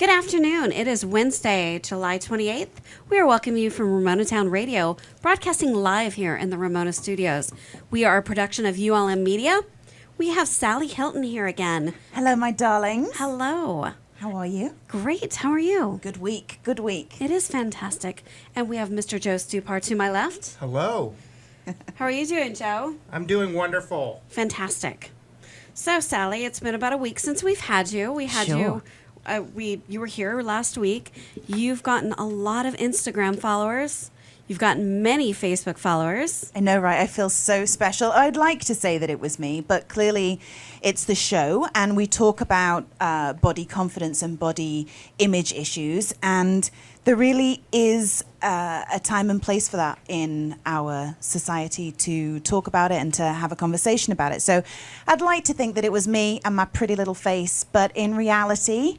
Good afternoon. It is Wednesday, July 28th. We are welcoming you from Ramona Town Radio, broadcasting live here in the Ramona studios. We are a production of ULM Media. We have Sally Hilton here again. Hello, my darlings. Hello. How are you? Great. How are you? Good week. Good week. It is fantastic. And we have Mr. Joe Stupar to my left. Hello. How are you doing, Joe? I'm doing wonderful. Fantastic. So, Sally, it's been about a week since we've had you. We had Sure. you were here last week. You've gotten a lot of Instagram followers. You've gotten many Facebook followers. I know, right? I feel so special. I'd like to say that it was me, but clearly it's the show, and we talk about body confidence and body image issues, and there really is a time and place for that in our society to talk about it and to have a conversation about it. So I'd like to think that it was me and my pretty little face, but in reality,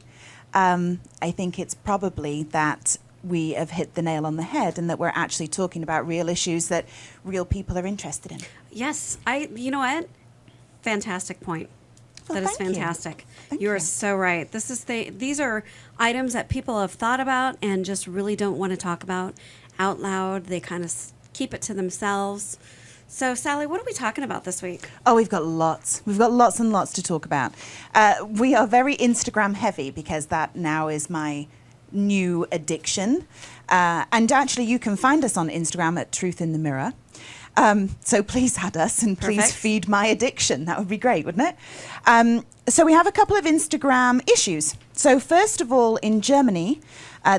I think it's probably that we have hit the nail on the head and that we're actually talking about real issues that real people are interested in. Yes, you know what? Fantastic point. Well, That is thank you. fantastic. Thank You are you. so right. These are items that people have thought about and just really don't want to talk about out loud. They kind of keep it to themselves. So, Sally, what are we talking about this week? Oh, we've got lots. We've got lots and lots to talk about. We are very Instagram heavy because that now is my new addiction. And actually, you can find us on Instagram at Truth in the Mirror. So please add us and please Perfect. feed my addiction. That would be great, wouldn't it? So we have a couple of Instagram issues. So first of all, in Germany,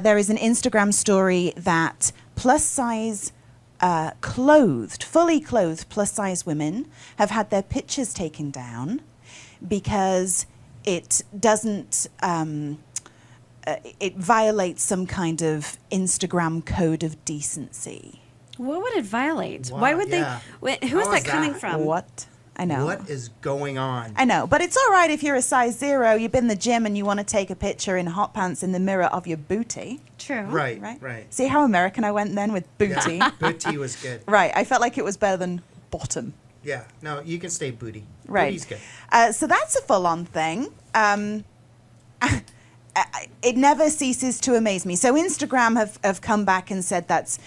there is an Instagram story that plus size fully clothed plus size women have had their pictures taken down because it doesn't, it violates some kind of Instagram code of decency. What would it violate? Wow, Why would yeah. they? Who is How that is coming that? from? What? I know. What is going on? I know, but it's all right if you're a size 0, you've been in the gym and you want to take a picture in hot pants in the mirror of your booty. True. Right, Right? right. See how American I went then with booty? Yeah, booty was good. Right, I felt like it was better than bottom. Yeah, no, you can stay booty. Right. Booty's good. So that's a full-on thing. It never ceases to amaze me. So Instagram have come back and said that's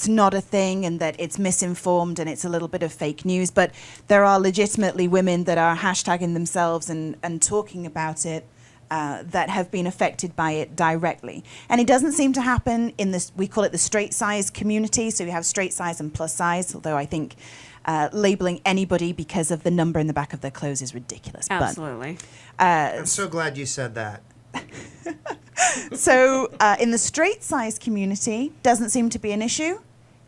not a thing and that it's misinformed and it's a little bit of fake news. But there are legitimately women that are hashtagging themselves and talking about it that have been affected by it directly. And it doesn't seem to happen in this, we call it the straight size community. So we have straight size and plus size, although I think labeling anybody because of the number in the back of their clothes is ridiculous. Absolutely. I'm so glad you said that. So in the straight size community, doesn't seem to be an issue.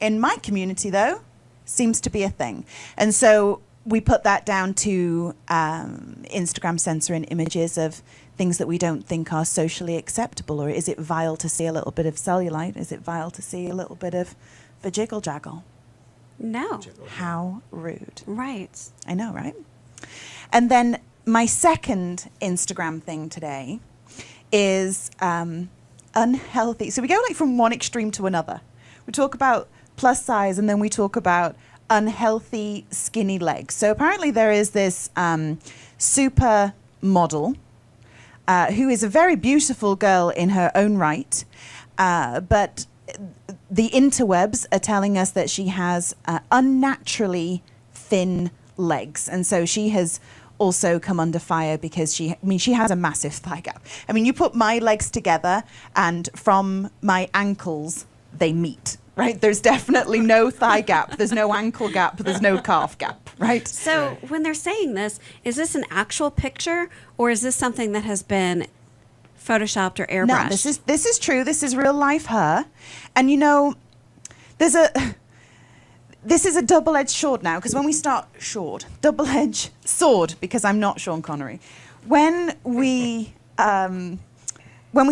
In my community, though, seems to be a thing. And so we put that down to Instagram censoring images of things that we don't think are socially acceptable. Or is it vile to see a little bit of cellulite? Is it vile to see a little bit of vajiggle-jaggle? No. How rude. Right. I know, right? And then my second Instagram thing today is unhealthy. So we go like from one extreme to another. We talk about plus size and then we talk about unhealthy skinny legs. So apparently there is this super model who is a very beautiful girl in her own right, but the interwebs are telling us that she has unnaturally thin legs. And so she has also come under fire because she has a massive thigh gap. I mean, you put my legs together and from my ankles, they meet, right? There's definitely no thigh gap. There's no ankle gap. There's no calf gap, right? So when they're saying this, is this an actual picture or is this something that has been photoshopped or airbrushed? No, this is true. This is real life her. And you know, this is a double-edged sword now, because when we start double-edged sword, because I'm not Sean Connery. When we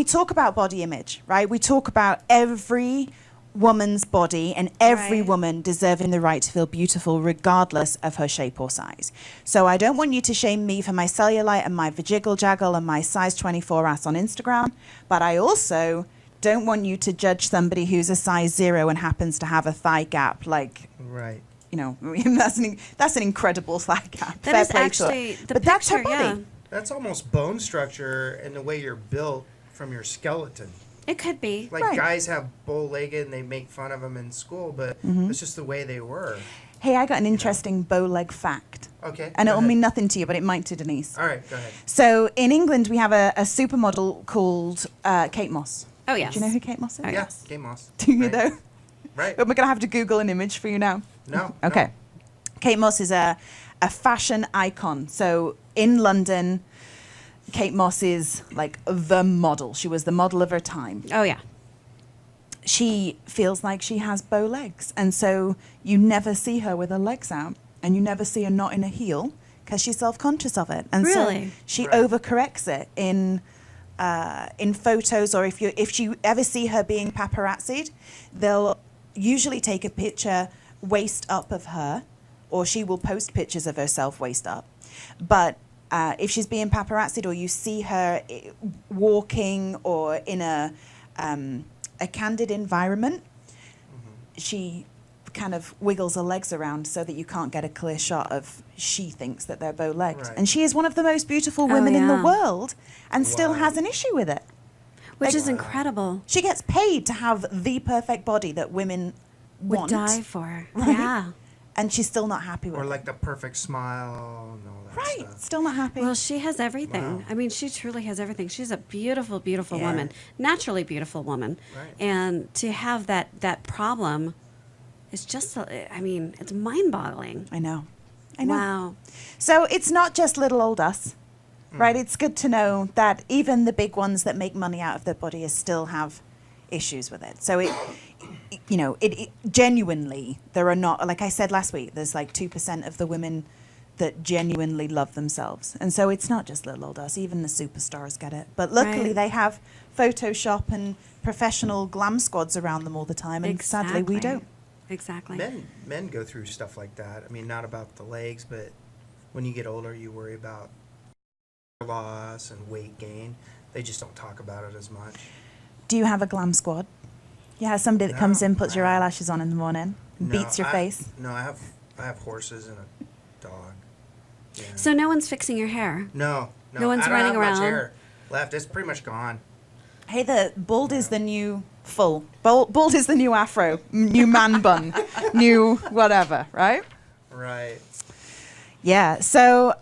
talk about body image, right, we talk about every woman's body and every Right. woman deserving the right to feel beautiful regardless of her shape or size. So I don't want you to shame me for my cellulite and my vajiggle-jaggle and my size 24 ass on Instagram, but I also don't want you to judge somebody who's a size 0 and happens to have a thigh gap. Like, Right. you know, that's an incredible thigh gap. That Fair is play to her. actually the But that's her picture, body. yeah. That's almost bone structure and the way you're built from your skeleton. It could be. Like Right. guys have bow-legged and they make fun of them in school, but it's just the way they were. Hey, I got an interesting bow leg fact. Okay. And go it'll ahead. mean nothing to you, but it might to Denise. All right, go ahead. So in England, we have a supermodel called Kate Moss. Oh, yes. Do you know who Kate Moss is? Oh, Yeah, yes. Game Moss. Do you Right. know? Right. Am I going to have to Google an image for you now? No. Okay. Kate Moss is a fashion icon. So in London, Kate Moss is like the model. She was the model of her time. Oh, yeah. She feels like she has bow legs. And so you never see her with her legs out. And you never see her not in a heel because she's self-conscious of it. And Really? so she Right. overcorrects it in photos, or if you ever see her being paparazzied, they'll usually take a picture waist up of her, or she will post pictures of herself waist up. But if she's being paparazzied, or you see her walking or in a candid environment, she kind of wiggles her legs around so that you can't get a clear shot of she thinks that they're bow-legged. Right. And she is one of the most beautiful Oh, women in the yeah. world and still Wow. has an issue with it. Which Like- is incredible. She gets paid to have the perfect body that women Would want. die for. Right? Yeah. And she's still not happy with Or it. like the perfect smile and all that Right, stuff. still not happy. Well, she has everything. Wow. I mean, she truly has everything. She's a beautiful, beautiful Yeah. woman, naturally beautiful woman. Right. And to have that problem is just, I mean, it's mind-boggling. I know. I know. Wow. So it's not just little old us, right? It's good to know that even the big ones that make money out of their body still have issues with it. So it genuinely, there are not, like I said last week, there's like 2% of the women that genuinely love themselves. And so it's not just little old us, even the superstars get it. But luckily Right. they have Photoshop and professional glam squads around them all the time. And sadly we don't. Exactly. Men go through stuff like that. I mean, not about the legs, but when you get older, you worry about loss and weight gain. They just don't talk about it as much. Do you have a glam squad? Yeah, somebody that comes No, in, puts your I- eyelashes on in the morning, and No, beats your face. No, I have horses and a dog. Yeah. So no one's fixing your hair. No no one's I don't running have much around. hair left. It's pretty much gone. Hey, the bald is the new full. Bald is the new afro, new man bun, new whatever, right? Right. Yeah. So,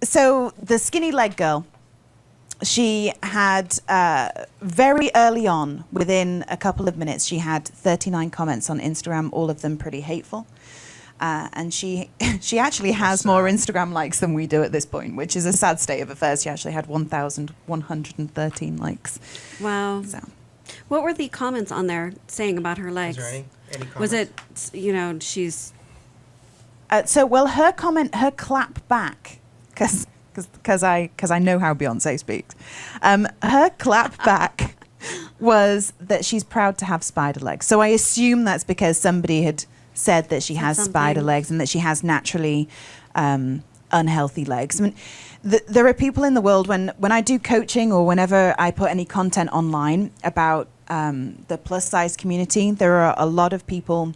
so the skinny leg girl, she had very early on, within a couple of minutes, she had 39 comments on Instagram, all of them pretty hateful. And she actually has more Instagram likes than we do at this point, which is a sad state of affairs. She actually had 1,113 likes. Wow. So What were the comments on there saying about her legs? Is there any comments? Was it, she's... well, her comment, her clap back, because I know how Beyonce speaks. Her clap back was that she's proud to have spider legs. So I assume that's because somebody had said that she has spider something. legs and that she has naturally unhealthy legs. I mean, there are people in the world when I do coaching or whenever I put any content online about the plus size community, there are a lot of people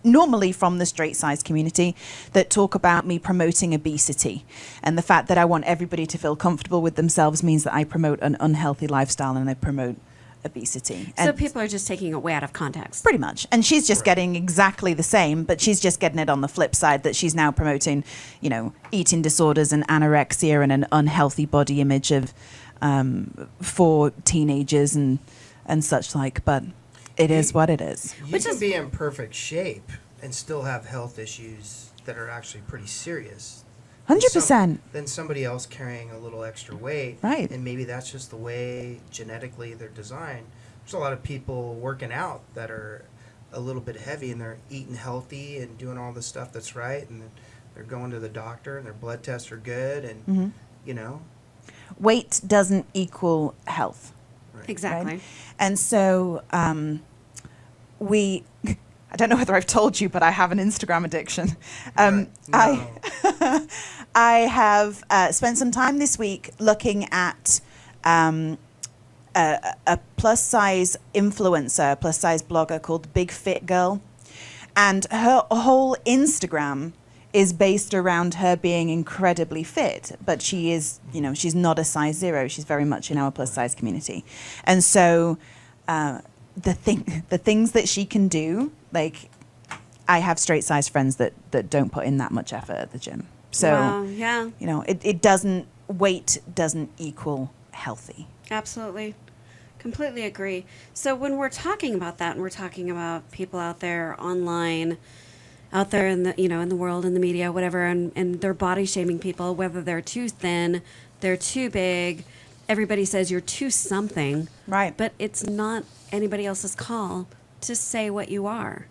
normally from the straight size community that talk about me promoting obesity, and the fact that I want everybody to feel comfortable with themselves means that I promote an unhealthy lifestyle and I promote obesity. So And people are just taking it way out of context. pretty much. And she's just getting exactly the same, but she's just getting it on the flip side, that she's now promoting, eating disorders and anorexia and an unhealthy body image of for teenagers and such like. But it is what it is. You Which can is- be in perfect shape and still have health issues that are actually pretty serious. 100%. Then somebody else carrying a little extra weight. Right. And maybe that's just the way genetically they're designed. There's a lot of people working out that are a little bit heavy and they're eating healthy and doing all the stuff that's right, and they're going to the doctor and their blood tests are good, and Mm-hmm. Weight doesn't equal health. Right. Exactly. Right? And so I don't know whether I've told you, but I have an Instagram addiction. Right. No. I have spent some time this week looking at a plus size influencer, a plus size blogger called Big Fit Girl. And her whole Instagram is based around her being incredibly fit, but she is, she's not a size 0. She's very much in our plus size community. And so the things that she can do, like, I have straight size friends that don't put in that much effort at the gym. So, wow, yeah. Weight doesn't equal healthy. Absolutely. Completely agree. So when we're talking about that, and we're talking about people out there online, out there in the in the world, in the media, whatever, and they're body shaming people, whether they're too thin, they're too big, everybody says you're too something. Right. But it's not anybody else's call to say what you are.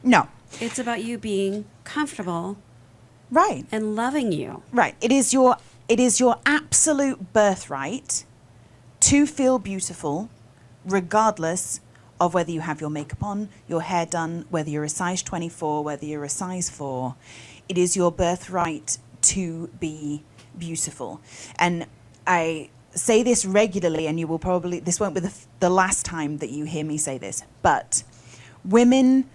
No. It's about you being comfortable. Right. And loving you. Right. It is your absolute birthright to feel beautiful, regardless of whether you have your makeup on, your hair done, whether you're a size 24, whether you're a size 4. It is your birthright to be beautiful. And I say this regularly, and this won't be the last time that you hear me say this, but women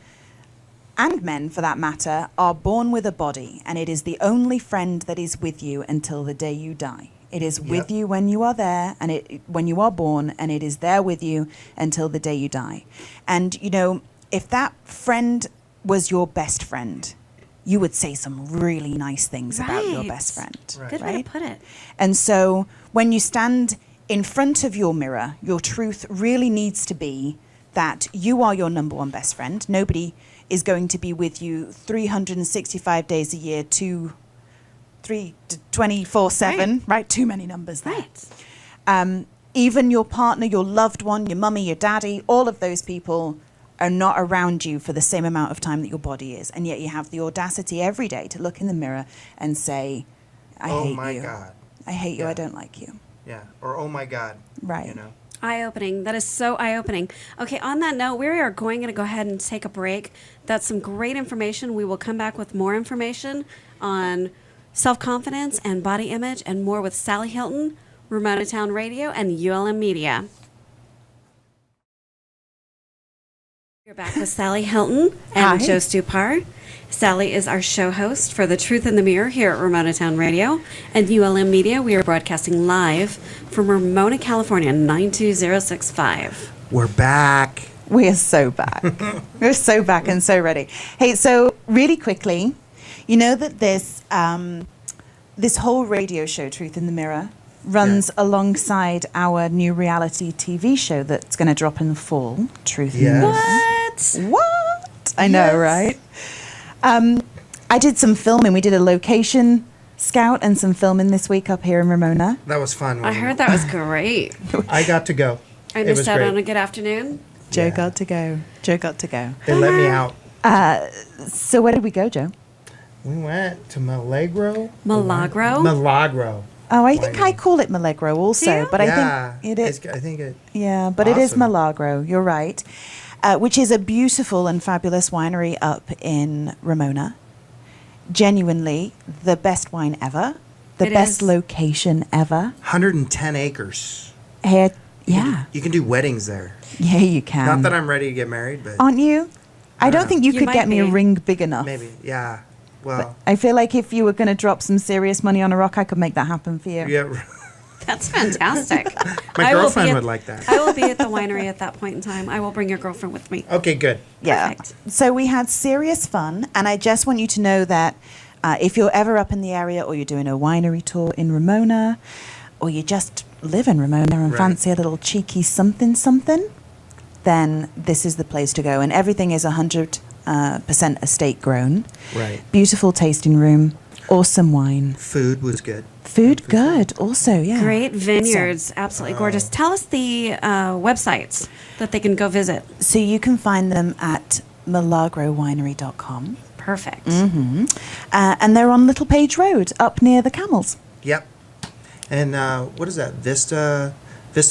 and men, for that matter, are born with a body, and it is the only friend that is with you until the day you die. It is with you when you are there, and when you are born, and it is there with you until the day you die. And, if that friend was your best friend, you would say some really nice things about your best friend. Right. Good way to put it. And so when you stand in front of your mirror, your truth really needs to be that you are your number one best friend. Nobody is going to be with you 365 days a year, 24/7, right? Too many numbers there. Right. Even your partner, your loved one, your mummy, your daddy, all of those people are not around you for the same amount of time that your body is. And yet you have the audacity every day to look in the mirror and say, I hate you. Oh my God. I hate you. Yeah. I don't like you. Yeah. Or, oh my God. Right. Eye-opening. That is so eye-opening. Okay, on that note, we are going to go ahead and take a break. That's some great information. We will come back with more information on self-confidence and body image and more with Sally Hilton, Ramona Town Radio, and ULM Media. We're back with Sally Hilton and Hi. Joe Stupar. Sally is our show host for The Truth in the Mirror here at Ramona Town Radio and ULM Media. We are broadcasting live from Ramona, California, 92065. We're back. We are so back. We're so back and so ready. Hey, so really quickly, you know that this whole radio show, Truth in the Mirror, runs alongside our new reality TV show that's going to drop in the fall, Truth in the Mirror. What? I know, right? I did some filming. We did a location scout and some filming this week up here in Ramona. That was fun. I heard that was great. I got to go. I missed out on a good afternoon. Joe got to go. Joe got to go. They let me out. So where did we go, Joe? We went to Milagro. Milagro? Oh, I think I call it Milagro also, but I think it is. Yeah, but it is Milagro. You're right. Which is a beautiful and fabulous winery up in Ramona. Genuinely the best wine ever. The best location ever. 110 acres. Here, You can do weddings there. Yeah, you can. Not that I'm ready to get married, but... Aren't you? I don't think you could get me a ring big enough. Maybe, yeah. Well... But I feel like if you were going to drop some serious money on a rock, I could make that happen for you. Yeah. That's fantastic. My girlfriend would like that. I will be at the winery at that point in time. I will bring your girlfriend with me. Okay, good. Yeah. Perfect. So we had serious fun, and I just want you to know that if you're ever up in the area or you're doing a winery tour in Ramona, or you just live in Ramona and fancy a little cheeky something, then this is the place to go. And everything is 100% estate grown. Right. Beautiful tasting room, awesome wine. Food was good. Food good also, yeah. Great vineyards, absolutely gorgeous. Tell us the websites that they can go visit. So you can find them at milagrowinery.com. Perfect. Mm-hmm. And they're on Little Page Road, up near the Camels. Yep. And what is that? Vista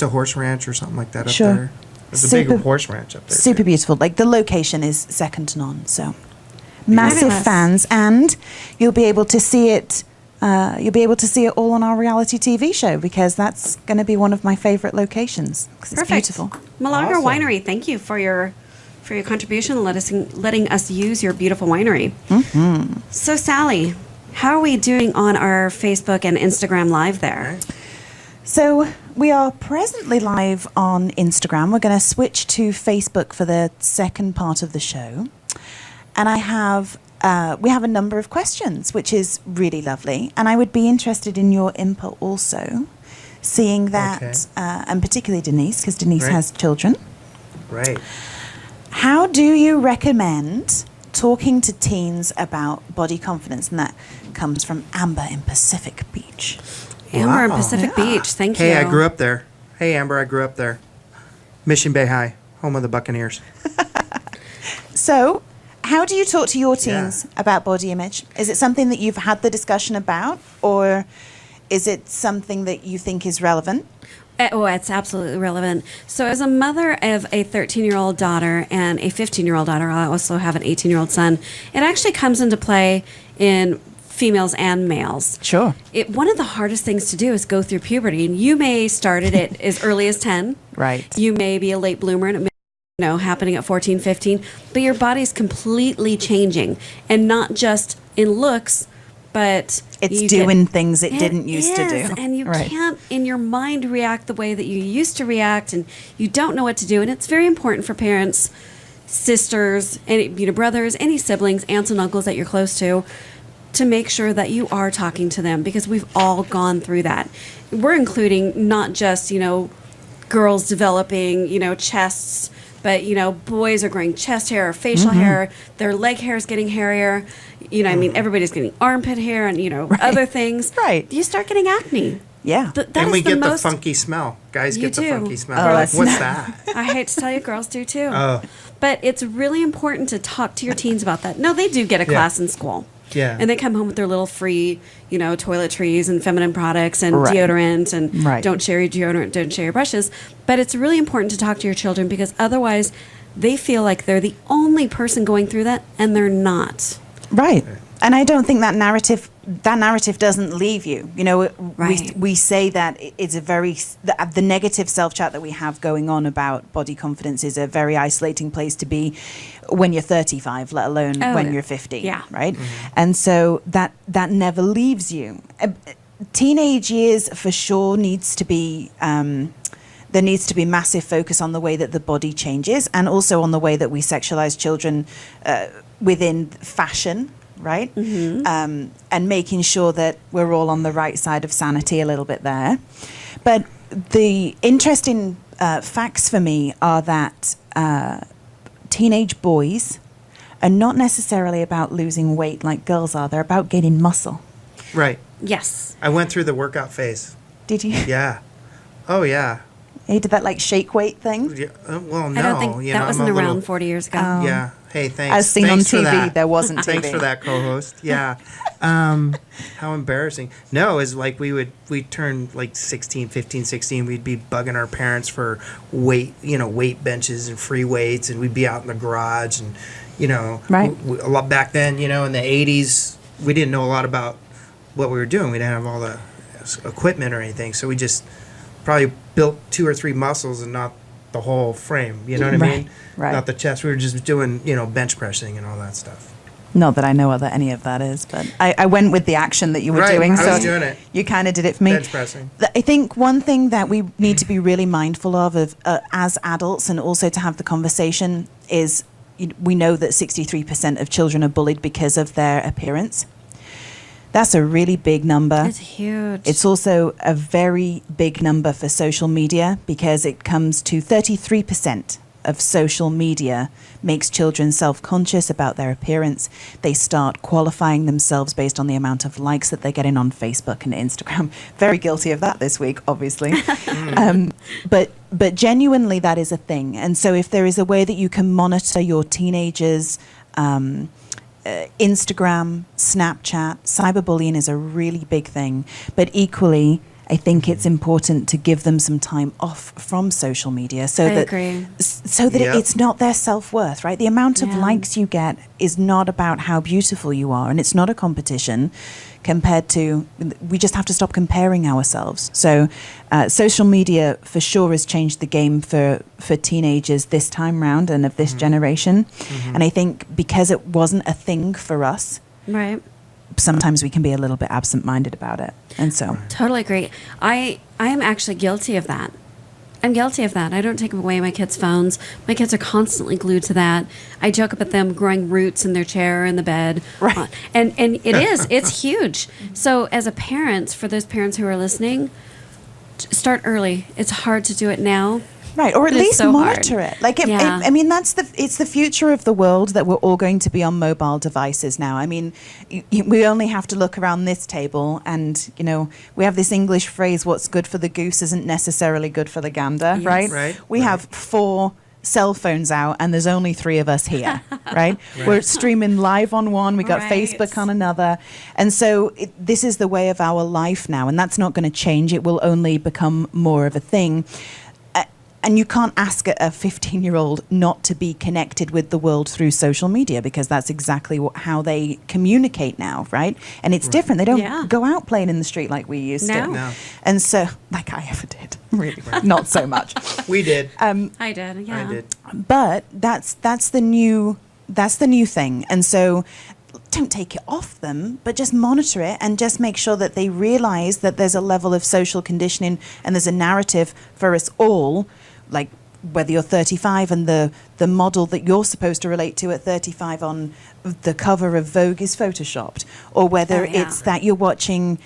Horse Ranch or something like that up Sure. there? There's a big horse ranch up there. Super too. beautiful. Like the location is second to none. So massive Fabulous. fans, and you'll be able to see it. You'll be able to see it all on our reality TV show because that's going to be one of my favorite locations. 'Cause it's Perfect. beautiful. Milagro Awesome. Winery, thank you for your for your contribution and letting us use your beautiful winery. So, Sally, how are we doing on our Facebook and Instagram Live there? So we are presently live on Instagram. We're going to switch to Facebook for the second part of the show. And we have a number of questions, which is really lovely. And I would be interested in your input also, seeing that, and particularly Denise, because Denise has children. Right. How do you recommend talking to teens about body confidence? And that comes from Amber in Pacific Beach. Amber in Pacific Beach, thank you. Hey, I grew up there. Hey, Amber, I grew up there. Mission Bay High, home of the Buccaneers. So, how do you talk to your teens about body image? Is it something that you've had the discussion about, or is it something that you think is relevant? Oh, it's absolutely relevant. So as a mother of a 13-year-old daughter and a 15-year-old daughter, I also have an 18-year-old son, it actually comes into play in females and males. Sure. One of the hardest things to do is go through puberty, and you may start it as early as 10. Right. You may be a late bloomer, and it may happening at 14, 15, but your body's completely changing, and not just in looks, but it's doing things it didn't used to do. And you can't, in your mind, react the way that you used to react, and you don't know what to do. And it's very important for parents, sisters, brothers, any siblings, aunts and uncles that you're close to make sure that you are talking to them, because we've all gone through that. We're including not just, girls developing, chests, but, boys are growing chest hair or facial hair. Their leg hair is getting hairier. Everybody's getting armpit hair and, other things. Right. You start getting acne. Yeah. And we get the funky smell. Guys get the funky smell. Oh, What's that? I hate to tell you, girls do too. Oh. But it's really important to talk to your teens about that. No, they do get a class in school. Yeah. And they come home with their little free, toiletries and feminine products and deodorant and don't share your deodorant, don't share your brushes. But it's really important to talk to your children, because otherwise they feel like they're the only person going through that, and they're not. Right. And I don't think that narrative doesn't leave you. We say that it's the negative self-chat that we have going on about body confidence is a very isolating place to be when you're 35, let alone when you're 50. Yeah. Right. Mm-hmm. And so that never leaves you. Teenage years for sure needs to be, there needs to be massive focus on the way that the body changes, and also on the way that we sexualize children within fashion. Right? Mm-hmm. And making sure that we're all on the right side of sanity a little bit there. But the interesting facts for me are that teenage boys are not necessarily about losing weight like girls are. They're about gaining muscle. Right. Yes. I went through the workout phase. Did you? Yeah. Oh, yeah. You did that shake weight thing? Yeah, well, no. I don't think that wasn't around 40 years ago. Yeah. Hey, thanks. As seen thanks on for TV, that. there wasn't TV. Thanks for that, co-host. Yeah. How embarrassing. No, it's like we'd turn like 16, 15, 16. We'd be bugging our parents for weight benches and free weights, and we'd be out in the garage, and, a lot back then, in the 80s, we didn't know a lot about what we were doing. We didn't have all the equipment or anything, so we just probably built 2 or 3 muscles and not the whole frame. You know what I mean? Right. Not the chest. We were just doing, bench pressing and all that stuff. Not that I know what any of that is, but I went with the action that you were doing. I so was doing it. You kind of did it for me. Bench pressing. I think one thing that we need to be really mindful of as adults, and also to have the conversation, is we know that 63% of children are bullied because of their appearance. That's a really big number. It's huge. It's also a very big number for social media, because it comes to 33% of social media makes children self-conscious about their appearance. They start qualifying themselves based on the amount of likes that they're getting on Facebook and Instagram. Very guilty of that this week, obviously. But genuinely, that is a thing. And so if there is a way that you can monitor your teenagers' Instagram, Snapchat, cyberbullying is a really big thing. But equally, I think it's important to give them some time off from social media, so that it's not their self-worth, right? The amount of likes you get is not about how beautiful you are, and it's not a competition, compared to, we just have to stop comparing ourselves. So social media for sure has changed the game for teenagers this time round and of this generation. And I think because it wasn't a thing for us, Right. sometimes we can be a little bit absent-minded about it. And so Totally agree. I am actually guilty of that. I'm guilty of that. I don't take away my kids' phones. My kids are constantly glued to that. I joke about them growing roots in their chair in the bed. Right. And it's huge. So as a parent, for those parents who are listening, start early. It's hard to do it now. right, or at But it's least so monitor hard. it. Like, Yeah. I mean, it's the future of the world that we're all going to be on mobile devices now. I mean, we only have to look around this table, and we have this English phrase: "What's good for the goose isn't necessarily good for the gander." Yes. Right? Right, We right. have 4 cell phones out, and there's only 3 of us here. Right? We're streaming live on one. We got Right. Facebook on another, and so this is the way of our life now, and that's not going to change. It will only become more of a thing. And you can't ask a 15-year-old not to be connected with the world through social media, because that's exactly how they communicate now, right? And it's different. They don't Yeah. go out playing in the street like we used to. No. No. And so, like I ever did, really, not so much. We did. I did. Yeah. I did. But that's the new thing. And so don't take it off them, but just monitor it and just make sure that they realize that there's a level of social conditioning and there's a narrative for us all, like whether you're 35 and the model that you're supposed to relate to at 35 on the cover of Vogue is photoshopped, or whether Oh, yeah. it's that you're watching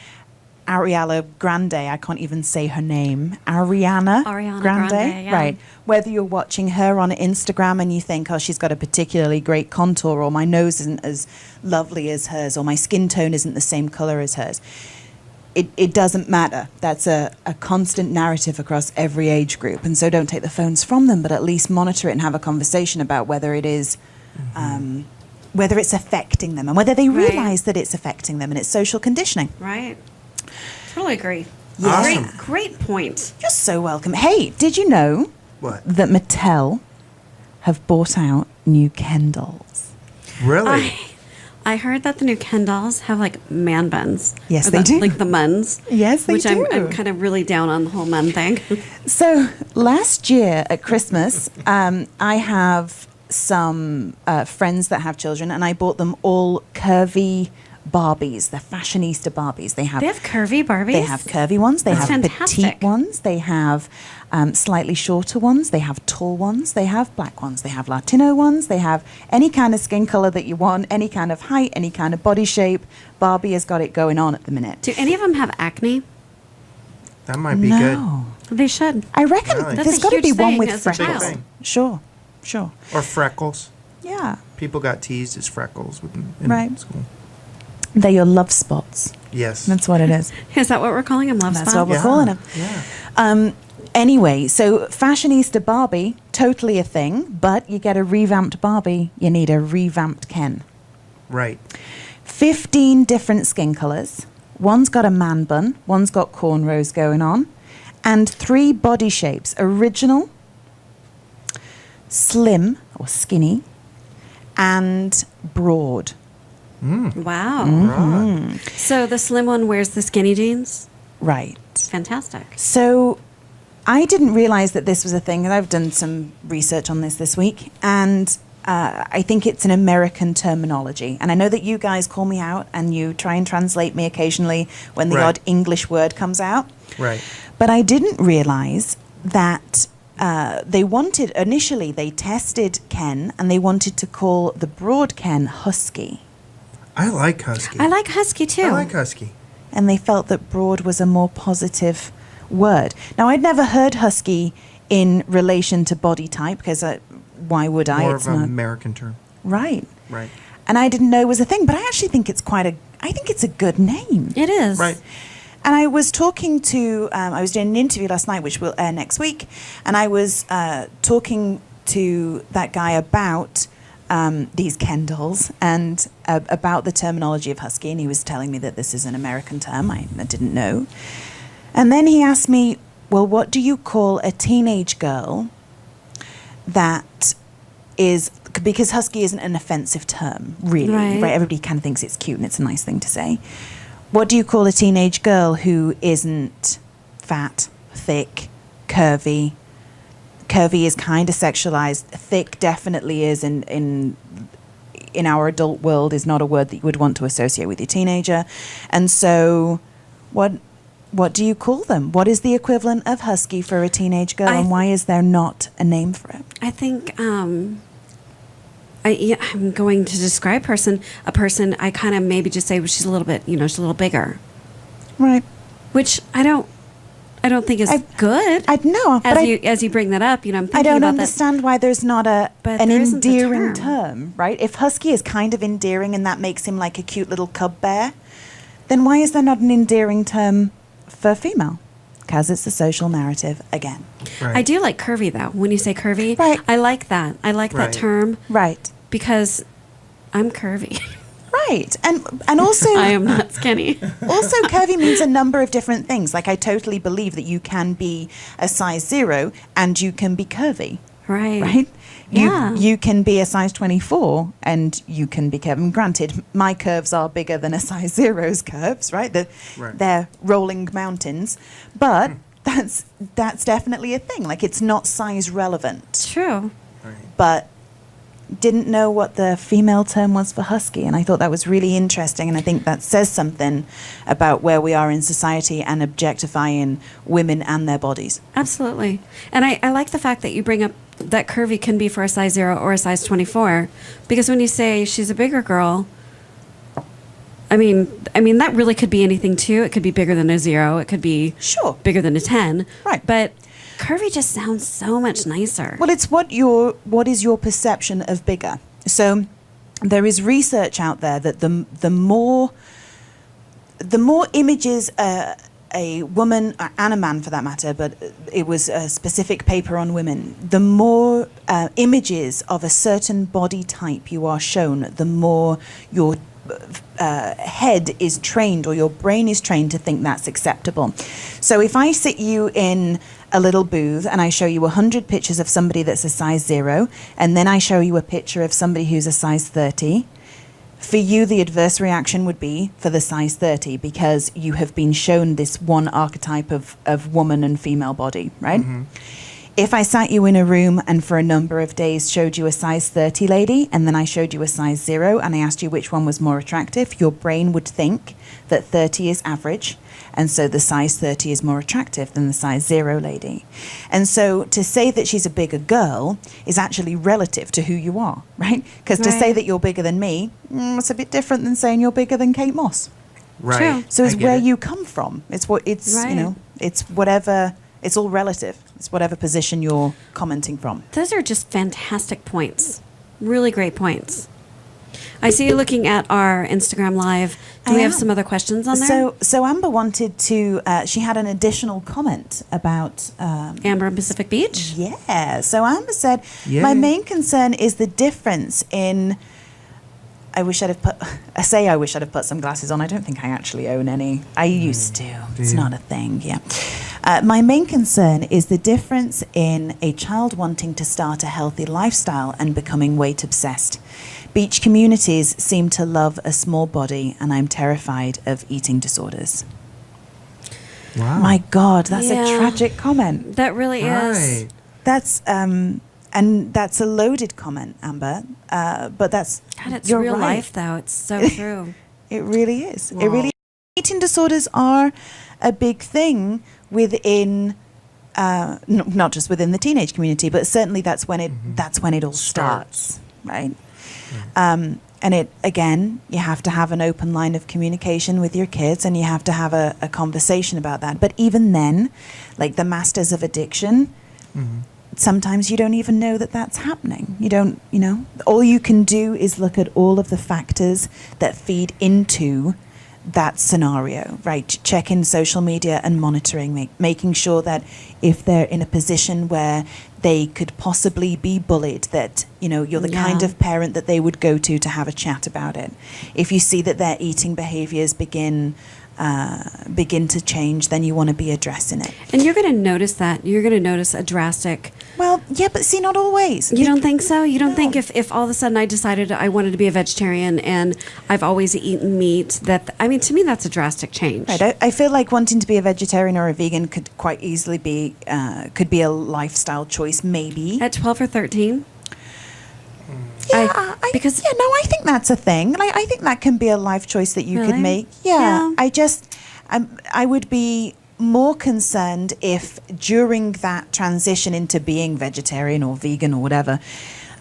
Ariana Grande, I can't even say her name, Ariana Grande, yeah. right? Whether you're watching her on Instagram and you think, oh, she's got a particularly great contour, or my nose isn't as lovely as hers, or my skin tone isn't the same color as hers. It doesn't matter. That's a constant narrative across every age group. And so don't take the phones from them, but at least monitor it and have a conversation about whether it is, whether it's affecting them and whether they Right. realize that it's affecting them, and it's social conditioning. Right. Totally agree. Yeah. Great, great point. You're so welcome. Hey, did you know What? that Mattel have bought out new Ken dolls? Really? I heard that the new Ken dolls have like man buns. Yes, Or they do. Like the muns. Yes, they which do. I'm kind of really down on the whole mun thing. So last year at Christmas, I have some friends that have children, and I bought them all curvy Barbies. They're fashionista Barbies. They have curvy Barbies. They have curvy ones. They That's have fantastic. petite ones. They have slightly shorter ones. They have tall ones. They have black ones. They have Latino ones. They have any kind of skin color that you want, any kind of height, any kind of body shape. Barbie has got it going on at the minute. Do any of them have acne? That might be good. No. They should. I reckon Really? That's there's a got to huge be one thing with as a freckles. child. Sure, sure. Or freckles. Yeah. People got teased as freckles in Right. school. They're your love spots. Yes. That's what it is. Is that what we're calling them? Love That's spots? what we're calling them. Yeah. Anyway, so fashionista Barbie, totally a thing, but you get a revamped Barbie, you need a revamped Ken. Right. 15 different skin colors. One's got a man bun, one's got cornrows going on, and 3 body shapes: original, slim or skinny, and broad. Wow. Right. So the slim one wears the skinny jeans? Right. Fantastic. So I didn't realize that this was a thing, and I've done some research on this week, and I think it's an American terminology. And I know that you guys call me out and you try and translate me occasionally when the Right. odd English word comes out. Right. But I didn't realize that initially they tested Ken and they wanted to call the broad Ken Husky. I like husky. I like husky too. I like husky. And they felt that broad was a more positive word. Now, I'd never heard husky in relation to body type, because why would I? More It's of an not American term. right. Right. And I didn't know it was a thing, but I actually think it's I think it's a good name. It is. Right. And I was talking to, I was doing an interview last night, which will air next week, and I was talking to that guy about these Ken dolls and about the terminology of husky, and he was telling me that this is an American term. I didn't know. And then he asked me, well, what do you call a teenage girl that is, because husky isn't an offensive term, really, Right. right? Everybody kind of thinks it's cute and it's a nice thing to say. what do you call a teenage girl who isn't fat, thick, curvy? Curvy is kind of sexualized. Thick definitely is in our adult world is not a word that you would want to associate with your teenager. And so what do you call them? What is the equivalent of husky for a teenage girl, and why is there not a name for it? I think I'm going to describe a person. I kind of maybe just say, well, she's a little bit, she's a little bigger, Right. which I don't think is good. I know, but as you bring that up, I'm thinking I don't about understand why there's not an there isn't a endearing term. term, right? If husky is kind of endearing and that makes him like a cute little cub bear, then why is there not an endearing term for female? Because it's the social narrative again. Right. I do like curvy though. When you say curvy, Right. I like that. I like that Right. term Right. because I'm curvy. Right. And also I am not skinny. also curvy means a number of different things. Like I totally believe that you can be a size 0 and you can be curvy. Right. Right? Yeah. You can be a size 24 and you can be curvy. And granted, my curves are bigger than a size 0's curves, right? Right. They're rolling mountains. But that's definitely a thing. Like it's not size relevant. True. Right. But didn't know what the female term was for husky, and I thought that was really interesting, and I think that says something about where we are in society and objectifying women and their bodies. Absolutely. And I like the fact that you bring up that curvy can be for a size 0 or a size 24, because when you say she's a bigger girl, I mean that really could be anything too. It could be bigger than a 0. It could be Sure. bigger than a 10. Right. But curvy just sounds so much nicer. Well, it's what is your perception of bigger. So there is research out there that the more images a woman and a man for that matter, but it was a specific paper on women, the more images of a certain body type you are shown, the more your head is trained or your brain is trained to think that's acceptable. So if I sit you in a little booth and I show you 100 pictures of somebody that's a size 0, and then I show you a picture of somebody who's a size 30, for you the adverse reaction would be for the size 30 because you have been shown this one archetype of woman and female body, right? Mm-hmm. If I sat you in a room and for a number of days showed you a size 30 lady and then I showed you a size 0 and I asked you which one was more attractive, your brain would think that 30 is average, and so the size 30 is more attractive than the size 0 lady. And so to say that she's a bigger girl is actually relative to who you are, right? Because to say that you're bigger than me, it's a bit different than saying you're bigger than Kate Moss. Right. True. So it's where it. you come from. It's what it's, Right. it's whatever, it's all relative. It's whatever position you're commenting from. Those are just fantastic points. Really great points. I see you looking at our Instagram Live. Do we have some other questions on there? So Amber wanted to, she had an additional comment about... Amber in Pacific Beach? Yeah. So Amber said, Yay. my main concern is the difference in... I wish I'd have put some glasses on. I don't think I actually own any. I used to. It's not a thing, yeah. My main concern is the difference in a child wanting to start a healthy lifestyle and becoming weight obsessed. Beach communities seem to love a small body, and I'm terrified of eating disorders. Wow. My God, that's Yeah. a tragic comment. That really is. Right. That's and that's a loaded comment, Amber. But that's God, it's you're real right. life, though. It's so true. It really is. Well- It really. Eating disorders are a big thing within, not just within the teenage community, but certainly that's when it all starts, right? And it again, you have to have an open line of communication with your kids, and you have to have a conversation about that. But even then, like the masters of addiction, sometimes you don't even know that that's happening. You don't, all you can do is look at all of the factors that feed into that scenario, right? Checking social media and monitoring, making sure that if they're in a position where they could possibly be bullied, that, you're the kind of parent that they would go to have a chat about it. If you see that their eating behaviors begin begin to change, then you want to be addressing it. And you're going to notice that. You're going to notice a drastic... Well, yeah, but see, not always. You don't think so? You don't No. think if all of a sudden I decided I wanted to be a vegetarian and I've always eaten meat, to me, that's a drastic change. Right. I feel like wanting to be a vegetarian or a vegan could quite easily be a lifestyle choice, maybe. At 12 or 13? I think that's a thing. I think that can be a life choice that you could Really? make. Yeah. I would be more concerned if during that transition into being vegetarian or vegan or whatever,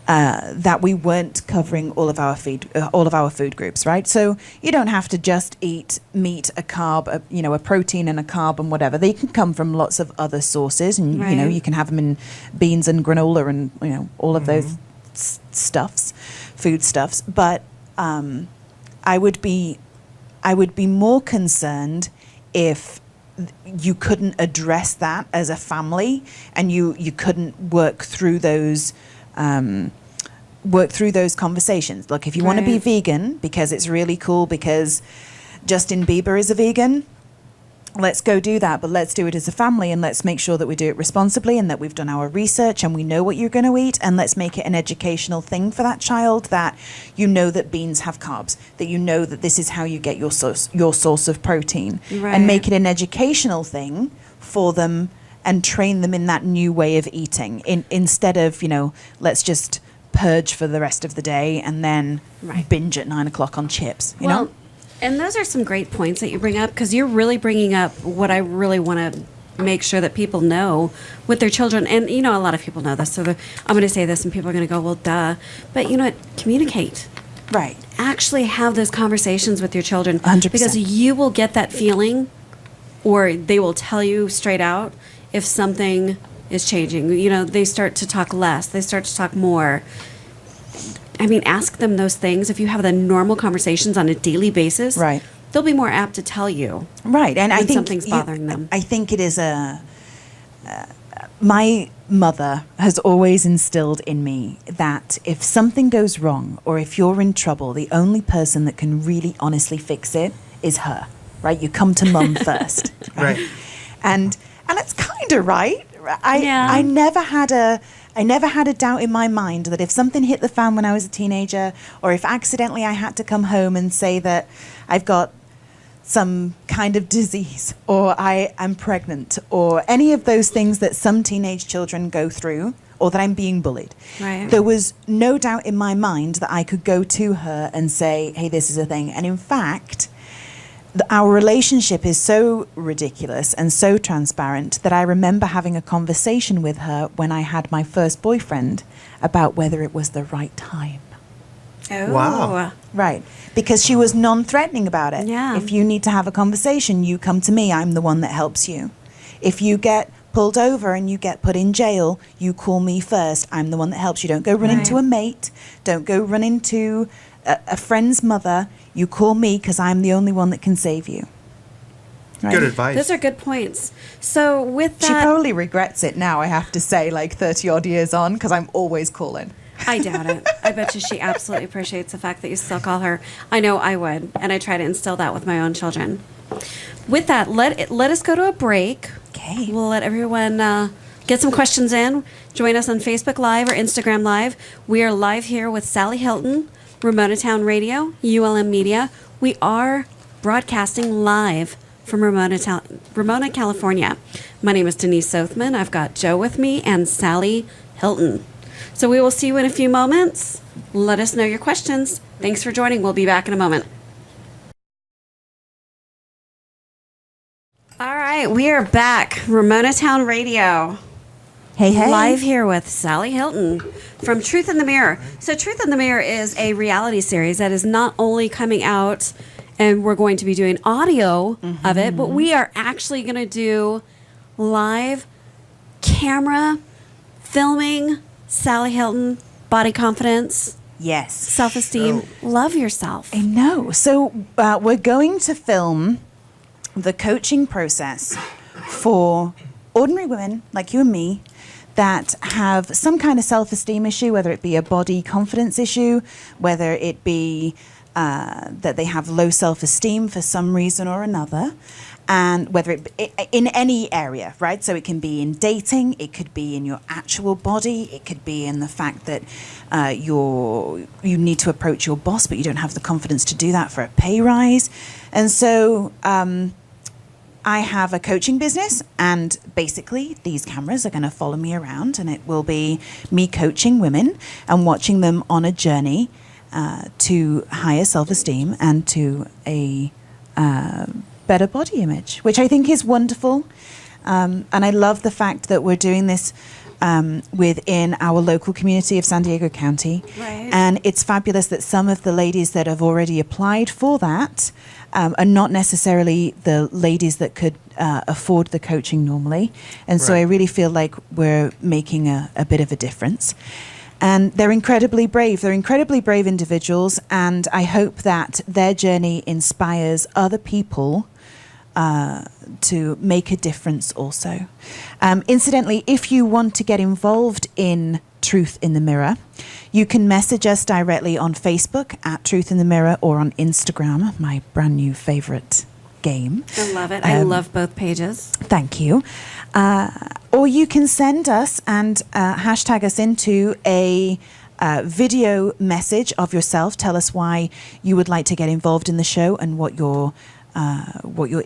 that we weren't covering all of our food groups, right? So you don't have to just eat meat, a carb, a protein and a carb and whatever. They can come from lots of other sources, and Right. you can have them in beans and granola and all of those foodstuffs. But I would be more concerned if you couldn't address that as a family, and you couldn't work through those conversations. Look, if you want to be Right. vegan because it's really cool because Justin Bieber is a vegan, let's go do that, but let's do it as a family, and let's make sure that we do it responsibly and that we've done our research and we know what you're going to eat, and let's make it an educational thing for that child, that that beans have carbs, that this is how you get your source of protein, Right. and make it an educational thing for them and train them in that new way of eating, instead of let's just purge for the rest of the day and then Right. binge at 9 o'clock on chips. Well, and those are some great points that you bring up, because you're really bringing up what I really want to make sure that people know with their children. And, a lot of people know this. So I'm going to say this and people are going to go, well, duh. But, communicate. Right. Actually have those conversations with your children. 100%. Because you will get that feeling, or they will tell you straight out if something is changing. They start to talk less. They start to talk more. Ask them those things. If you have the normal conversations on a daily basis, Right. they'll be more apt to tell you. Right, and I when think something's bothering them. I think it is my mother has always instilled in me that if something goes wrong or if you're in trouble, the only person that can really honestly fix it is her. Right, you come to mum first. Right. And it's kind of right. Yeah. I never had a doubt in my mind that if something hit the fan when I was a teenager, or if accidentally I had to come home and say that I've got some kind of disease, or I am pregnant, or any of those things that some teenage children go through, or that I'm being bullied. Right. There was no doubt in my mind that I could go to her and say, hey, this is a thing. And in fact, our relationship is so ridiculous and so transparent that I remember having a conversation with her when I had my first boyfriend about whether it was the right time. Oh. Wow. Right. Because she was non-threatening about it. Yeah. If you need to have a conversation, you come to me. I'm the one that helps you. If you get pulled over and you get put in jail, you call me first. I'm the one that helps you. Don't go run into a mate. Don't go run into a friend's mother. You call me because I'm the only one that can save you. Right? Good advice. Those are good points. So with that... She probably regrets it now, I have to say, like 30 odd years on, because I'm always calling. I doubt it. I bet you she absolutely appreciates the fact that you still call her. I know I would, and I try to instill that with my own children. With that, let us go to a break. Okay. We'll let everyone get some questions in. Join us on Facebook Live or Instagram Live. We are live here with Sally Hilton, Ramona Town Radio, ULM Media. We are broadcasting live from Ramona, California. My name is Denise Sothman. I've got Joe with me and Sally Hilton. So we will see you in a few moments. Let us know your questions. Thanks for joining. We'll be back in a moment. All right, we are back. Ramona Town Radio. Hey, hey. Live here with Sally Hilton from Truth in the Mirror. So Truth in the Mirror is a reality series that is not only coming out, and we're going to be doing audio of it, but we are actually going to do live camera filming. Sally Hilton, body confidence, Yes. self-esteem, love yourself. I know. So we're going to film the coaching process for ordinary women like you and me that have some kind of self-esteem issue, whether it be a body confidence issue, whether it be that they have low self-esteem for some reason or another, and whether it in any area, right? So it can be in dating, it could be in your actual body, it could be in the fact that you need to approach your boss, but you don't have the confidence to do that for a pay rise. And so I have a coaching business, and basically these cameras are going to follow me around, and it will be me coaching women and watching them on a journey to higher self-esteem and to a better body image, which I think is wonderful. And I love the fact that we're doing this within our local community of San Diego County. Right. And it's fabulous that some of the ladies that have already applied for that are not necessarily the ladies that could afford the coaching normally. And so I really feel like we're making a bit of a difference. And they're incredibly brave. They're incredibly brave individuals. And I hope that their journey inspires other people to make a difference also. Incidentally, if you want to get involved in Truth in the Mirror, you can message us directly on Facebook at Truth in the Mirror, or on Instagram, my brand new favorite game. I love it. I love both pages. Thank you. Or you can send us and hashtag us into a video message of yourself. Tell us why you would like to get involved in the show and what your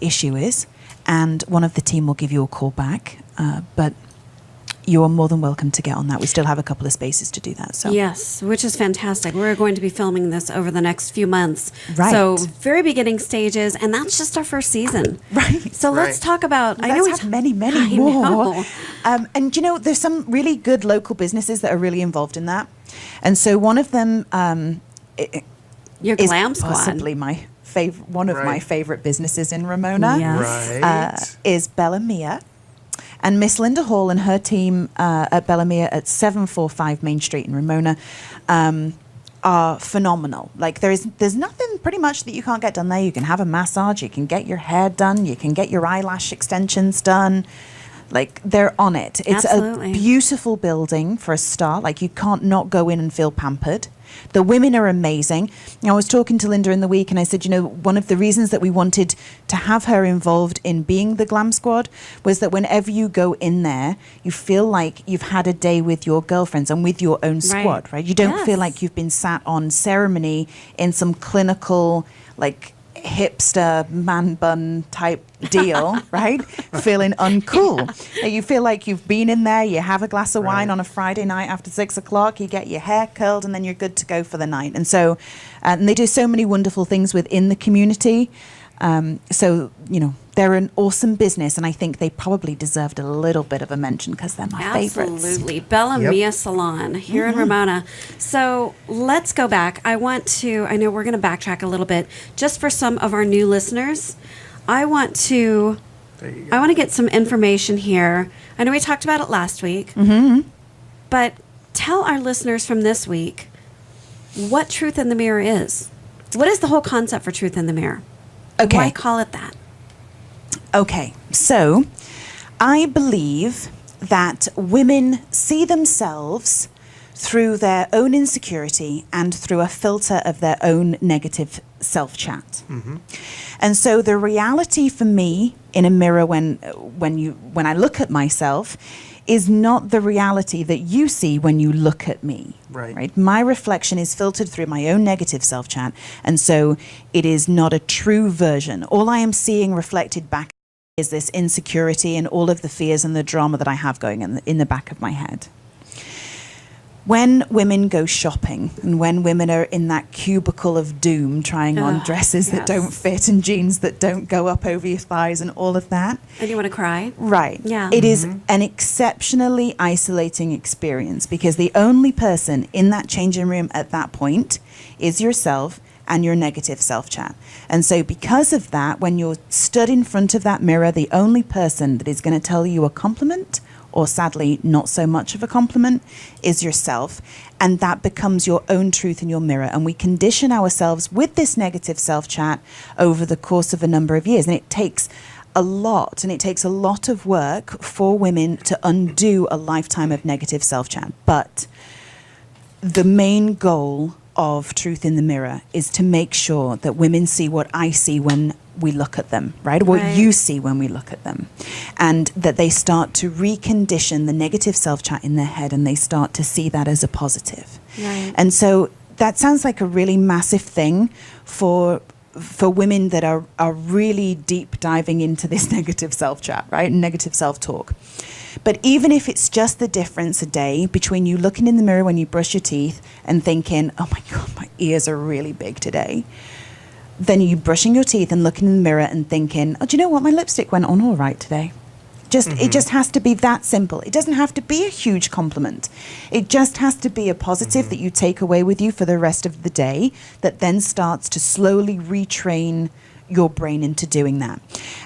issue is, and one of the team will give you a call back. But you are more than welcome to get on that. We still have a couple of spaces to do that. So Yes, which is fantastic. We're going to be filming this over the next few months. Right. So very beginning stages, and that's just our first season. Right. So let's talk about. Let's have many I more. know. And there's some really good local businesses that are really involved in that. And so one of them Your is Glam Squad. possibly my favorite, one of my favorite businesses in Ramona. Yes. Right. Is Bella Mia. And Miss Linda Hall and her team at Bella Mia at 745 Main Street in Ramona are phenomenal. Like there's nothing pretty much that you can't get done there. You can have a massage, you can get your hair done, you can get your eyelash extensions done. Like they're on it. It's Absolutely. a beautiful building for a start. Like you can't not go in and feel pampered. The women are amazing. I was talking to Linda in the week and I said, one of the reasons that we wanted to have her involved in being the Glam Squad was that whenever you go in there, you feel like you've had a day with your girlfriends and with your own squad, right? You don't feel like you've been sat on ceremony in some clinical, like, hipster man bun type deal, right? Feeling uncool. You feel like you've been in there, you have a glass of wine on a Friday night after 6 o'clock, you get your hair curled, and then you're good to go for the night. And so, and they do so many wonderful things within the community. So, they're an awesome business, and I think they probably deserved a little bit of a mention because they're my favorites. Absolutely. Bella Mia Salon here in Ramona. So let's go back. I know we're going to backtrack a little bit just for some of our new listeners. I want to get some information here. I know we talked about it last week, but tell our listeners from this week what Truth in the Mirror is. What is the whole concept for Truth in the Mirror? Okay. Why call it that? Okay, so I believe that women see themselves through their own insecurity and through a filter of their own negative self-chat. And so the reality for me in a mirror when I look at myself is not the reality that you see when you look at me. Right? My reflection is filtered through my own negative self-chat, and so it is not a true version. All I am seeing reflected back is this insecurity and all of the fears and the drama that I have going in the back of my head. When women go shopping and when women are in that cubicle of doom trying on dresses that don't fit and jeans that don't go up over your thighs and all of that. And you want to cry? Right. Yeah. It is an exceptionally isolating experience because the only person in that changing room at that point is yourself and your negative self-chat. And so because of that, when you're stood in front of that mirror, the only person that is going to tell you a compliment, or sadly not so much of a compliment, is yourself. And that becomes your own truth in your mirror. And we condition ourselves with this negative self-chat over the course of a number of years. And it takes a lot, and it takes a lot of work for women to undo a lifetime of negative self-chat. But the main goal of Truth in the Mirror is to make sure that women see what I see when we look at them, right? What Right. you see when we look at them. And that they start to recondition the negative self-chat in their head and they start to see that as a positive. Right. And so that sounds like a really massive thing for women that are really deep diving into this negative self-chat, right? Negative self-talk. But even if it's just the difference a day between you looking in the mirror when you brush your teeth and thinking, oh my God, my ears are really big today, then you brushing your teeth and looking in the mirror and thinking, oh, do you know what? My lipstick went on all right today. It just has to be that simple. It doesn't have to be a huge compliment. It just has to be a positive that you take away with you for the rest of the day that then starts to slowly retrain your brain into doing that.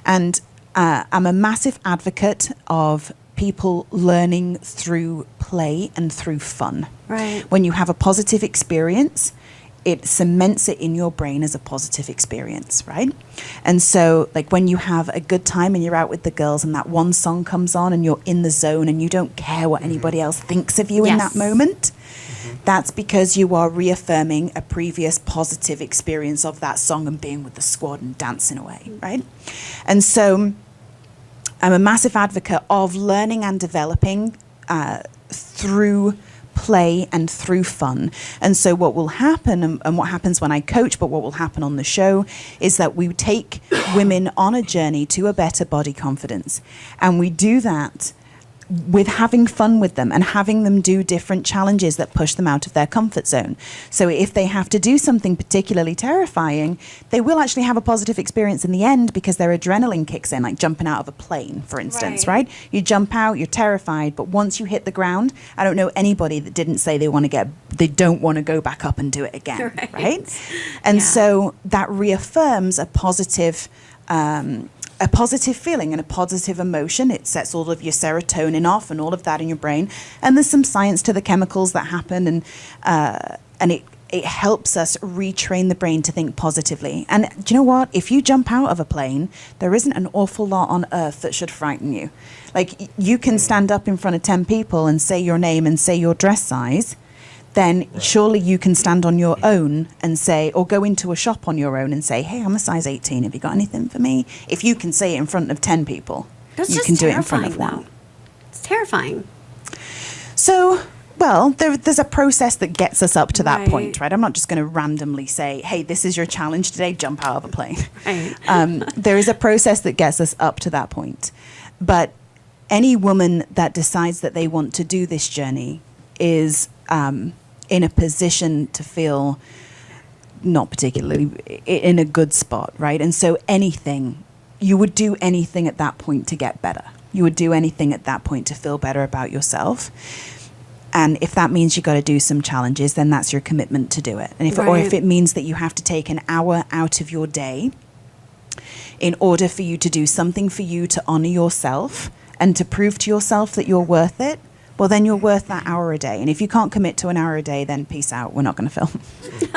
And I'm a massive advocate of people learning through play and through fun. Right. When you have a positive experience, it cements it in your brain as a positive experience, right? And so, like, when you have a good time and you're out with the girls and that one song comes on and you're in the zone and you don't care what anybody else thinks of you in that Yes. moment, that's because you are reaffirming a previous positive experience of that song and being with the squad and dancing away, right? And so I'm a massive advocate of learning and developing through play and through fun. And so what will happen, and what happens when I coach, but what will happen on the show, is that we take women on a journey to a better body confidence. And we do that with having fun with them and having them do different challenges that push them out of their comfort zone. So if they have to do something particularly terrifying, they will actually have a positive experience in the end because their adrenaline kicks in, like jumping out of a plane, for instance, right? You jump out, you're terrified, but once you hit the ground, I don't know anybody that didn't say they don't want to go back up and do it again, right? And so that reaffirms a positive feeling and a positive emotion. It sets all of your serotonin off and all of that in your brain. And there's some science to the chemicals that happen, and it helps us retrain the brain to think positively. And do you know what? If you jump out of a plane, there isn't an awful lot on earth that should frighten you. Like, you can stand up in front of 10 people and say your name and say your dress size, then surely you can stand on your own and say, or go into a shop on your own and say, hey, I'm a size 18. Have you got anything for me? If you can say it in front of 10 people, That's you just can do it in front of terrifying, one. though. It's terrifying. So, well, there's a process that gets us up to that Right. point, right? I'm not just going to randomly say, hey, this is your challenge today, jump out of a plane. Right. There is a process that gets us up to that point. But any woman that decides that they want to do this journey is in a position to feel not particularly in a good spot, right? And so you would do anything at that point to get better. You would do anything at that point to feel better about yourself. And if that means you got to do some challenges, then that's your commitment to do it. And or if it means that you have to take an hour out of your day in order for you to do something for you to honor yourself and to prove to yourself that you're worth it, well, then you're worth that hour a day. And if you can't commit to an hour a day, then peace out. We're not going to film.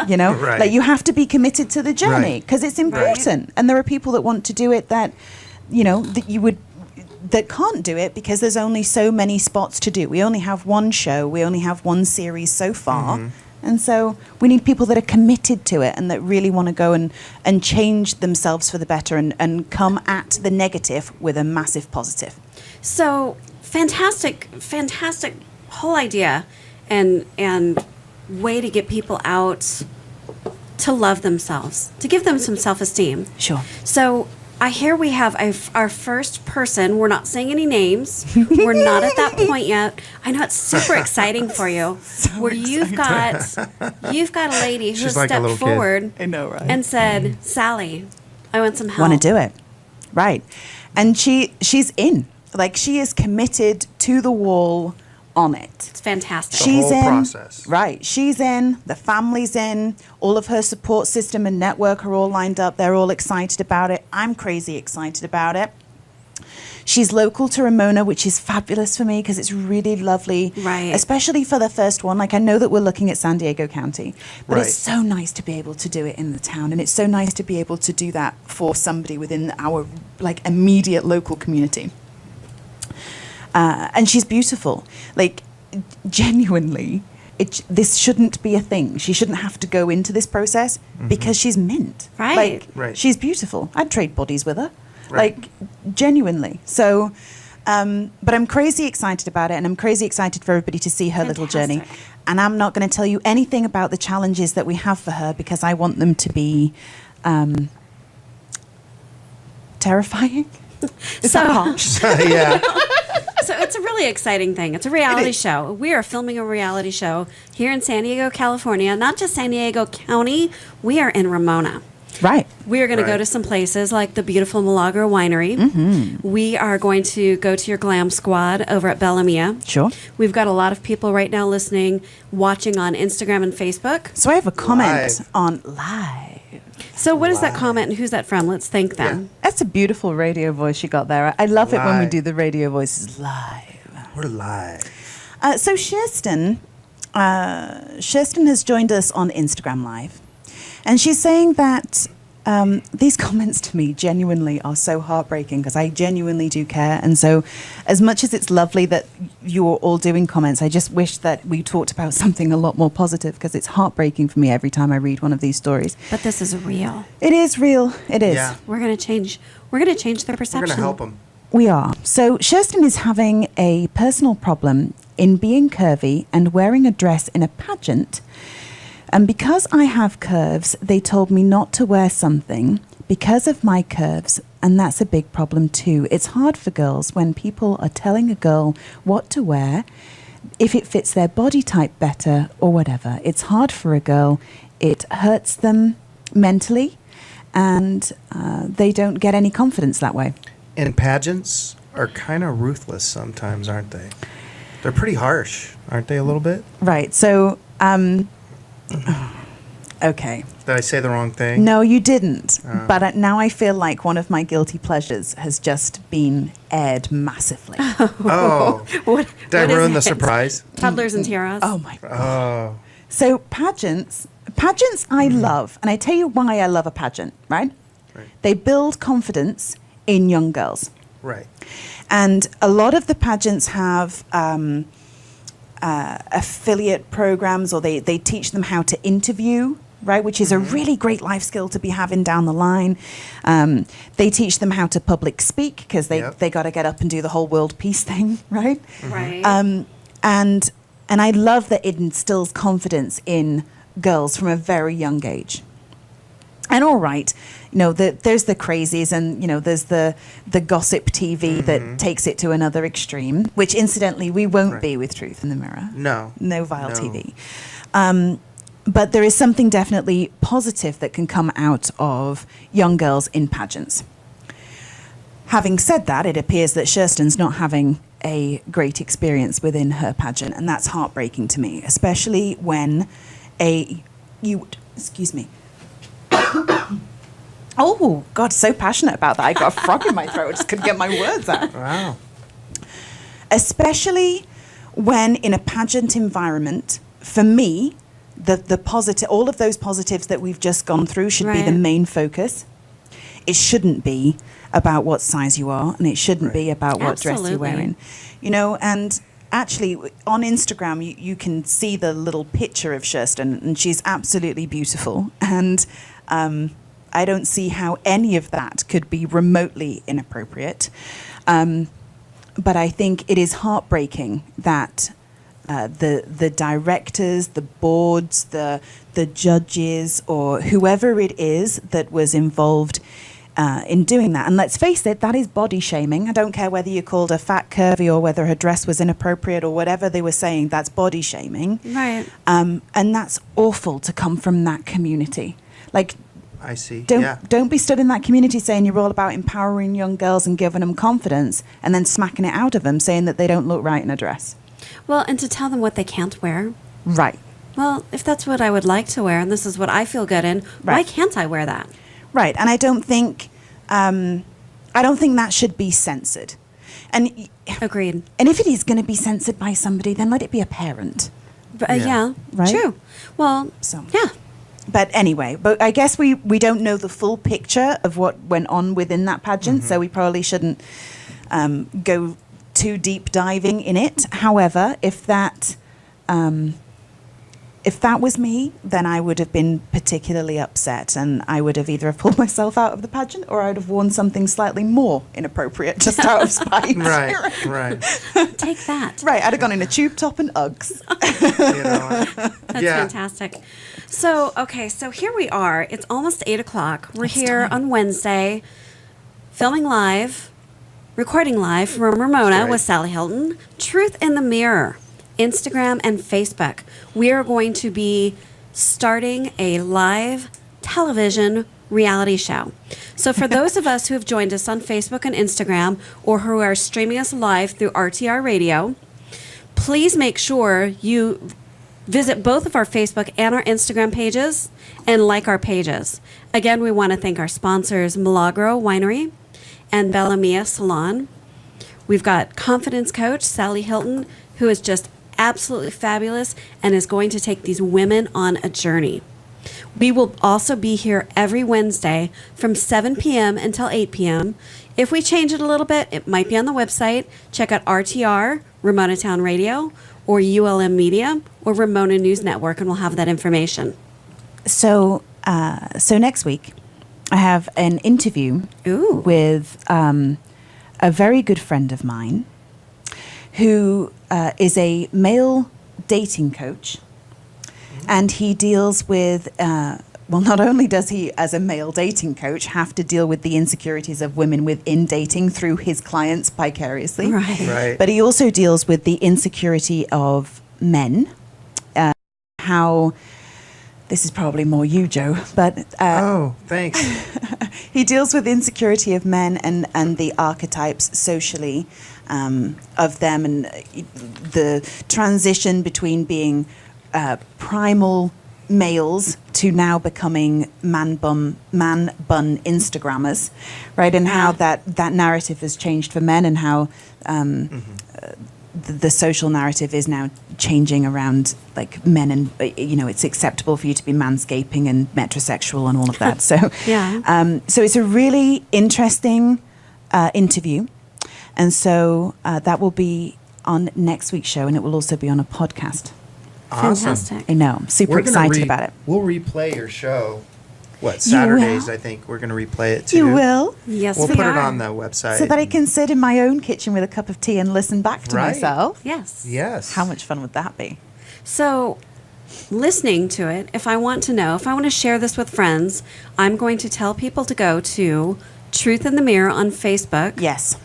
You know? Right. Like, you have to be committed to the journey because it's important. Right. And there are people that want to do it that, you know, that can't do it because there's only so many spots to do. We only have one show. We only have one series so far. And so we need people that are committed to it and that really want to go and change themselves for the better and come at the negative with a massive positive. So fantastic whole idea and way to get people out to love themselves, to give them some self-esteem. Sure. So I hear we have our first person. We're not saying any names. We're not at that point yet. I know it's super exciting for you, where you've got a lady who She's like a stepped little kid. forward I know, right? and said, Sally, I want some help. Want to do it. Right. And she's in. Like, she is committed to the wall on it. It's fantastic. The whole in. process. Right. She's in. The family's in. All of her support system and network are all lined up. They're all excited about it. I'm crazy excited about it. She's local to Ramona, which is fabulous for me because it's really lovely. Right. Especially for the first one. Like, I know that we're looking at San Diego County, but Right. it's so nice to be able to do it in the town. And it's so nice to be able to do that for somebody within our, like, immediate local community. And she's beautiful. Like, genuinely, this shouldn't be a thing. She shouldn't have to go into this process because she's mint. Right. Like, Right. she's beautiful. I'd trade bodies with her. Right. Like, genuinely. So, but I'm crazy excited about it, and I'm crazy excited for everybody to see her little journey. Fantastic. And I'm not going to tell you anything about the challenges that we have for her because I want them to be terrifying. Is that harsh? Yeah. So it's a really exciting thing. It's a reality show. We are filming a reality show here in San Diego, California. Not just San Diego County. We are in Ramona. Right. We are going to go Right. to some places like the beautiful Milagro Winery. We are going to go to your Glam Squad over at Bella Mia. Sure. We've got a lot of people right now listening, watching on Instagram and Facebook. So I have a comment Live. on live. So what is that comment and who's that from? Let's thank them. That's a beautiful radio voice you got there. I love it when we Live. do the radio voices live. We're live. So Kirsten has joined us on Instagram Live, and she's saying that these comments to me genuinely are so heartbreaking because I genuinely do care. And so as much as it's lovely that you're all doing comments, I just wish that we talked about something a lot more positive because it's heartbreaking for me every time I read one of these stories. But this is real. It is real. It is. Yeah. We're going to change. We're going to change their We're perception. going to help them. We are. So Kirsten is having a personal problem in being curvy and wearing a dress in a pageant. And because I have curves, they told me not to wear something because of my curves. And that's a big problem too. It's hard for girls when people are telling a girl what to wear, if it fits their body type better or whatever. It's hard for a girl. It hurts them mentally, and they don't get any confidence that way. And pageants are kind of ruthless sometimes, aren't they? They're pretty harsh, aren't they, a little bit? Right. So, okay. Did I say the wrong thing? No, you didn't. But now I feel like one of my guilty pleasures has just been aired massively. Oh. What, Did I what is ruin the it? surprise? Toddlers and tiaras. Oh my God. Oh. So pageants I love, and I tell you why I love a pageant, right? Right. They build confidence in young girls. Right. And a lot of the pageants have affiliate programs, or they teach them how to interview, right? Which is a really great life skill to be having down the line. They teach them how to public speak because they got to get up and do the whole world peace thing, right? Right. And I love that it instills confidence in girls from a very young age. And all right, there's the crazies, and there's the gossip TV that takes it to another extreme, which incidentally we won't be with Truth in the Mirror. No. No vile No. TV. But there is something definitely positive that can come out of young girls in pageants. Having said that, it appears that Kirsten's not having a great experience within her pageant, and that's heartbreaking to me, especially when excuse me. Oh, God, so passionate about that. I got a frog in my throat. I just couldn't get my words out. Wow. Especially when in a pageant environment, for me, the positive, all of those positives that we've just gone through should be the Right. main focus. It shouldn't be about what size you are, and it shouldn't be about what dress you're Absolutely. wearing. And actually, on Instagram, you can see the little picture of Kirsten, and she's absolutely beautiful. And I don't see how any of that could be remotely inappropriate. But I think it is heartbreaking that the directors, the boards, the judges, or whoever it is that was involved in doing that. And let's face it, that is body shaming. I don't care whether you called her fat, curvy, or whether her dress was inappropriate, or whatever they were saying, that's body shaming. Right. And that's awful to come from that community. Like, I see. don't be stood in that community saying you're all about empowering young girls and giving them confidence, and then smacking it out of them, saying that they don't look right in a dress. Well, and to tell them what they can't wear. Right. Well, if that's what I would like to wear, and this is what I feel good in, why Right. can't I wear that? Right. And I don't think that should be censored. And Agreed. if it is going to be censored by somebody, then let it be a parent. But, Yeah. yeah, Right? true. Well, So. yeah. But anyway, I guess we don't know the full picture of what went on within that pageant, so we probably shouldn't go too deep diving in it. However, if that if that was me, then I would have been particularly upset, and I would have either have pulled myself out of the pageant or I would have worn something slightly more inappropriate just out of spite. Right. Take that. Right, I'd have gone in a tube top and Uggs. You know, That's fantastic. So, okay, so here we are. It's almost 8 o'clock. We're here on Wednesday, filming live, recording live from Ramona That's right. with Sally Hilton. Truth in the Mirror, Instagram and Facebook. We are going to be starting a live television reality show. So for those of us who have joined us on Facebook and Instagram, or who are streaming us live through RTR Radio, please make sure you visit both of our Facebook and our Instagram pages and like our pages. Again, we want to thank our sponsors, Milagro Winery and Bella Mia Salon. We've got confidence coach Sally Hilton, who is just absolutely fabulous and is going to take these women on a journey. We will also be here every Wednesday from 7 p.m. until 8 p.m. If we change it a little bit, it might be on the website. Check out RTR, Ramona Town Radio, or ULM Media, or Ramona News Network, and we'll have that information. So next week, I have an interview with a very good friend of mine who is a male dating coach. And he deals with, not only does he, as a male dating coach, have to deal with the insecurities of women within dating through his clients vicariously, Right. but he also deals with the insecurity of men. How, this is probably more you, Joe, but... oh, thanks. He deals with insecurity of men and the archetypes socially of them, and the transition between being primal males to now becoming man bun Instagrammers, right? And how that narrative has changed for men, and how the social narrative is now changing around like men, and it's acceptable for you to be manscaping and metrosexual and all of that. So so it's a really interesting interview, and so that will be on next week's show, and it will also be on a podcast. Awesome. Fantastic. I know, I'm super We're gonna excited about it. We'll replay your show. Saturdays? I think we're going to replay it too. You will? Yes, We'll we put are. it on the website. So that I can sit in my own kitchen with a cup of tea and listen back to Right. myself? Yes. Yes. How much fun would that be? So, listening to it, if I want to share this with friends, I'm going to tell people to go to Truth in the Mirror on Facebook. Yes.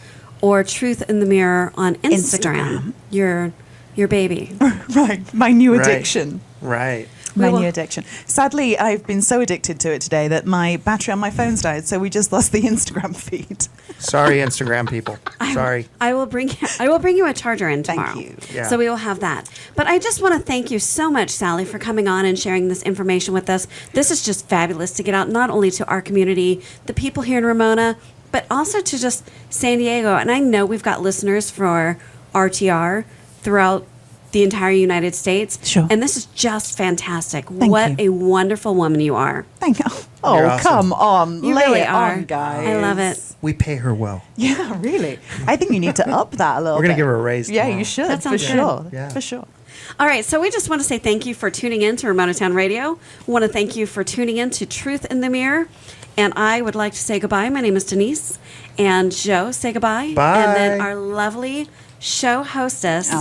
Or Truth in the Mirror on Instagram. Your baby. Right. My new Right. addiction. Right. My Well- new addiction. Sadly, I've been so addicted to it today that my battery on my phone's died, so we just lost the Instagram feed. Sorry, Instagram people. Sorry. I will bring you a charger in Thank tomorrow. you. Yeah. So we will have that. But I just want to thank you so much, Sally, for coming on and sharing this information with us. This is just fabulous to get out not only to our community, the people here in Ramona, but also to just San Diego. And I know we've got listeners for RTR throughout the entire United States. Sure. And this is just fantastic. Thank What you. a wonderful woman you are. Thank you. You're Oh, awesome. come on. You Lay really it are. on, guys. I love it. We pay her well. Yeah, really. I think you need to up that a little We're bit. going to give her a raise Yeah, tomorrow. you should. That For sounds good. sure. Yeah. For sure. All right, so we just want to say thank you for tuning in to Ramona Town Radio. We want to thank you for tuning in to Truth in the Mirror. And I would like to say goodbye. My name is Denise. And Joe, say goodbye. Bye. And then our lovely show hostess,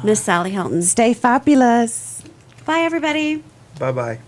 Miss Sally Hilton. Stay fabulous. Bye, everybody. Bye-bye.